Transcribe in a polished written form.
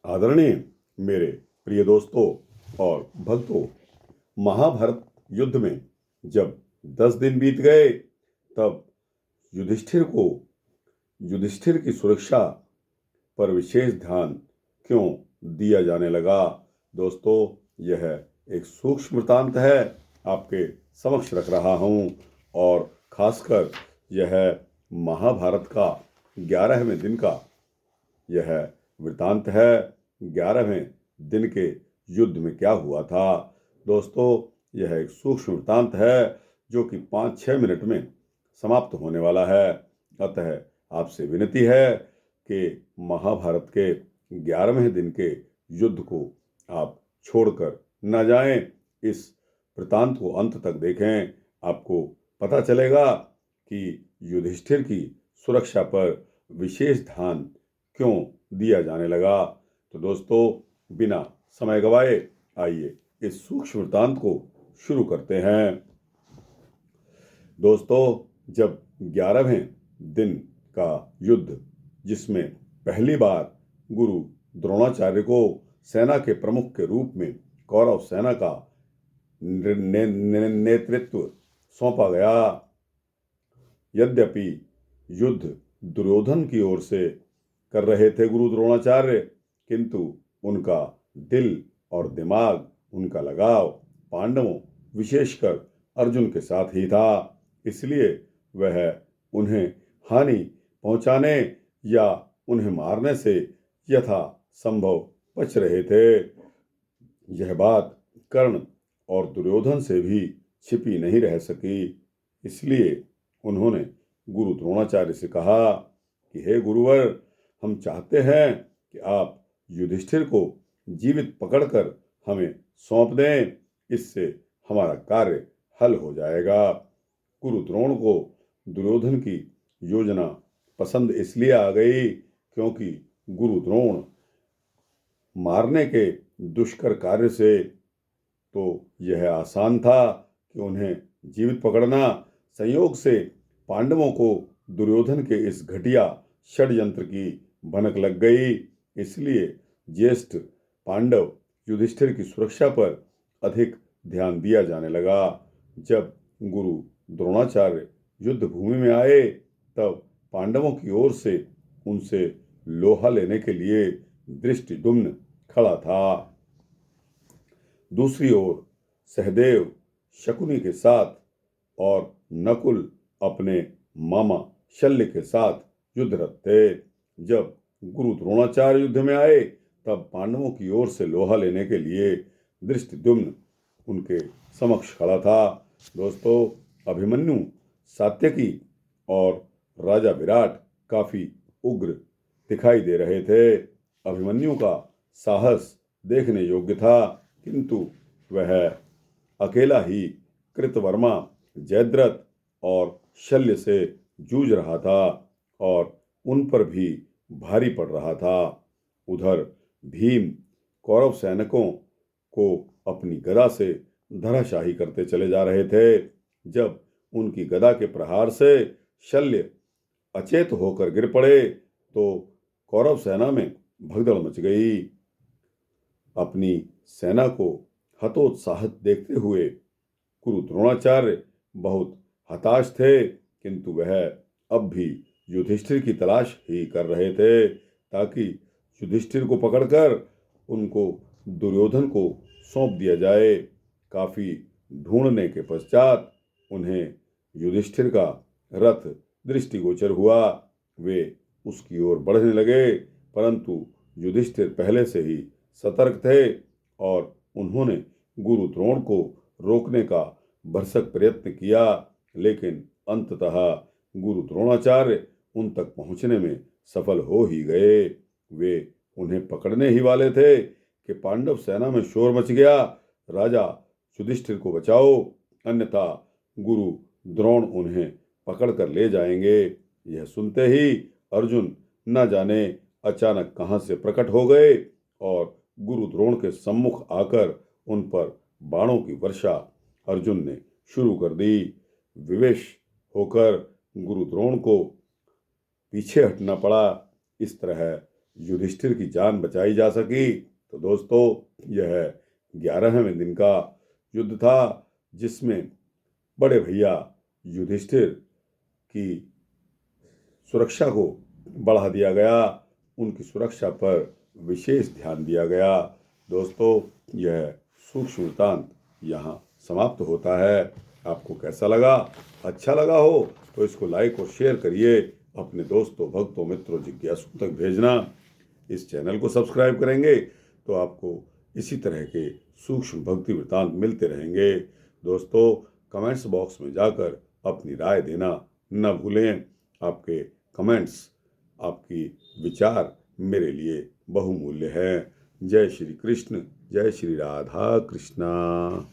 आदरणीय मेरे प्रिय दोस्तों और भक्तों, महाभारत युद्ध में जब 10 दिन बीत गए तब युधिष्ठिर को युधिष्ठिर की सुरक्षा पर विशेष ध्यान क्यों दिया जाने लगा। दोस्तों, यह एक सूक्ष्म वृत्तांत है, आपके समक्ष रख रहा हूं और खासकर यह महाभारत का 11वें दिन का यह वृत्तांत है। 11वें दिन के युद्ध में क्या हुआ था। दोस्तों, यह एक सूक्ष्म वृत्तांत है जो कि 5-6 मिनट में समाप्त होने वाला है। अतः आपसे विनती है कि महाभारत के 11वें दिन के युद्ध को आप छोड़कर न जाएं। इस वृत्तांत को अंत तक देखें, आपको पता चलेगा कि युधिष्ठिर की सुरक्षा पर विशेष ध्यान क्यों दिया जाने लगा। तो दोस्तों, बिना समय गवाए आइए इस सूक्ष्म वृत्तांत को शुरू करते हैं। दोस्तों, जब 11वें दिन का युद्ध, जिसमें पहली बार गुरु द्रोणाचार्य को सेना के प्रमुख के रूप में कौरव सेना का नेतृत्व सौंपा गया, यद्यपि युद्ध दुर्योधन की ओर से कर रहे थे गुरु द्रोणाचार्य, किंतु उनका दिल और दिमाग, उनका लगाव पांडवों विशेषकर अर्जुन के साथ ही था। इसलिए वह उन्हें हानि पहुंचाने या उन्हें मारने से यथा संभव बच रहे थे। यह बात कर्ण और दुर्योधन से भी छिपी नहीं रह सकी। इसलिए उन्होंने गुरु द्रोणाचार्य से कहा कि हे गुरुवर, हम चाहते हैं कि आप युधिष्ठिर को जीवित पकड़कर हमें सौंप दें, इससे हमारा कार्य हल हो जाएगा। गुरु द्रोण को दुर्योधन की योजना पसंद इसलिए आ गई क्योंकि गुरु द्रोण मारने के दुष्कर कार्य से तो यह आसान था कि उन्हें जीवित पकड़ना। संयोग से पांडवों को दुर्योधन के इस घटिया षड्यंत्र की भनक लग गई। इसलिए ज्येष्ठ पांडव युधिष्ठिर की सुरक्षा पर अधिक ध्यान दिया जाने लगा। जब गुरु द्रोणाचार्य युद्ध भूमि में आए तब पांडवों की ओर से उनसे लोहा लेने के लिए धृष्टद्युम्न खड़ा था। दूसरी ओर सहदेव शकुनी के साथ और नकुल अपने मामा शल्य के साथ युद्धरत थे। जब गुरु द्रोणाचार्य युद्ध में आए तब पांडवों की ओर से लोहा लेने के लिए धृष्टद्युम्न उनके समक्ष खड़ा था। दोस्तों, अभिमन्यु, सात्यकी और राजा विराट काफी उग्र दिखाई दे रहे थे। अभिमन्यु का साहस देखने योग्य था, किंतु वह अकेला ही कृतवर्मा, जयद्रथ और शल्य से जूझ रहा था और उन पर भी भारी पड़ रहा था। उधर भीम कौरव सैनिकों को अपनी गदा से धराशाही करते चले जा रहे थे। जब उनकी गदा के प्रहार से शल्य अचेत होकर गिर पड़े तो कौरव सेना में भगदड़ मच गई। अपनी सेना को हतोत्साहित देखते हुए गुरु द्रोणाचार्य बहुत हताश थे, किंतु वह अब भी युधिष्ठिर की तलाश ही कर रहे थे ताकि युधिष्ठिर को पकड़कर उनको दुर्योधन को सौंप दिया जाए। काफी ढूंढने के पश्चात उन्हें युधिष्ठिर का रथ दृष्टिगोचर हुआ। वे उसकी ओर बढ़ने लगे, परंतु युधिष्ठिर पहले से ही सतर्क थे और उन्होंने गुरु द्रोण को रोकने का भरसक प्रयत्न किया, लेकिन अंततः गुरु द्रोणाचार्य उन तक पहुंचने में सफल हो ही गए। वे उन्हें पकड़ने ही वाले थे कि पांडव सेना में शोर मच गया, राजा युधिष्ठिर को बचाओ, अन्यथा गुरु द्रोण उन्हें पकड़कर ले जाएंगे। यह सुनते ही अर्जुन न जाने अचानक कहां से प्रकट हो गए और गुरु द्रोण के सम्मुख आकर उन पर बाणों की वर्षा अर्जुन ने शुरू कर दी। विवश होकर गुरु द्रोण को पीछे हटना पड़ा। इस तरह युधिष्ठिर की जान बचाई जा सकी। तो दोस्तों, यह 11वें दिन का युद्ध था, जिसमें बड़े भैया युधिष्ठिर की सुरक्षा को बढ़ा दिया गया, उनकी सुरक्षा पर विशेष ध्यान दिया गया। दोस्तों, यह सूक्ष्म वृत्तांत यहाँ समाप्त होता है। आपको कैसा लगा? अच्छा लगा हो तो इसको लाइक और शेयर करिए, अपने दोस्तों, भक्तों, मित्रों, जिज्ञासुओं तक भेजना। इस चैनल को सब्सक्राइब करेंगे तो आपको इसी तरह के सूक्ष्म भक्ति वृत्तांत मिलते रहेंगे। दोस्तों, कमेंट्स बॉक्स में जाकर अपनी राय देना न भूलें। आपके कमेंट्स, आपकी विचार मेरे लिए बहुमूल्य हैं। जय श्री कृष्ण, जय श्री राधा कृष्णा।